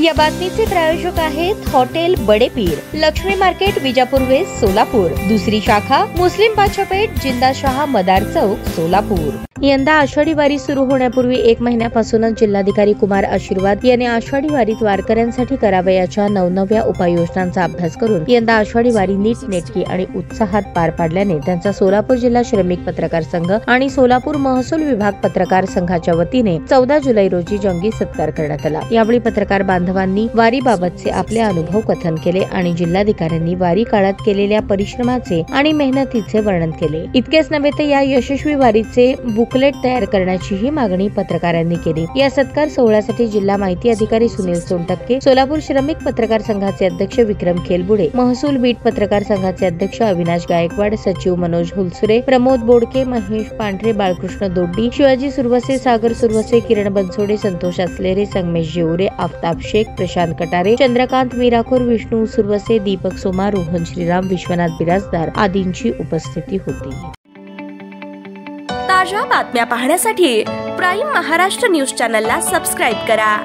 या बातमीचे प्रायोजक आहेत hotel Badepir, Laxmi market, Vijapur west, Solapur. दुसरी शाखा मुस्लिम बादशाहपेठ, जिंदाशहा मदार चौक, सोलापूर। यंदा आषाढी वारी सुरू होण्यापूर्वी 1 महिन्यापासूनच जिल्हाधिकारी कुमार आशीर्वाद यांनी आषाढी वारीत वारकऱ्यांसाठी करावयाच्या नवनव्या उपाययोजनांचा अभ्यास करून यंदा आषाढी वारी नीटनेटकी आणि उत्साहात पार पाडल्याने त्यांचा सोलापूर जिल्हा श्रमिक पत्रकार संघ आणि सोलापूर महसूल विभाग पत्रकार संघाच्या वतीने 14 जुलै रोजी जंगी सत्कार करण्यात आला। यावेळी पत्रकार बांधवांनी वारीबाबतचे आपले अनुभव कथन केले आणि जिल्हाधिकाऱ्यांनी वारी काळात केलेल्या परिश्रमाचे आणि मेहनतीचे वर्णन केले। इतकेच नव्हे तर या यशस्वी वारीचे बुकलेट तयार करण्याचीही मागणी पत्रकारांनी केली। या सत्कार सोहळ्यासाठी जिल्हा माहिती अधिकारी सुनील सोनटक्के, सोलापूर श्रमिक पत्रकार संघाचे अध्यक्ष विक्रम खेलबुडे, महसूल बीट पत्रकार संघाचे अध्यक्ष अविनाश गायकवाड, सचिव मनोज हुलसुरे, प्रमोद बोडके, महेश पांढरे, बाळकृष्ण दोड्डी, शिवाजी सुरवसे, सागर सुरवसे, किरण बनसोडे, संतोष असलेरे, संगमेश जेवरे, आफताब शेख, प्रशांत कटारे, चंद्रकांत मीराखोर, विष्णू सुरवसे, दीपक सोमा, रोहन श्रीराम, विश्वनाथ बिराजदार आदींची उपस्थिती होती। ताज्या बातम्या पाहण्यासाठी प्राईम महाराष्ट्र न्यूज चॅनलला सबस्क्राईब करा।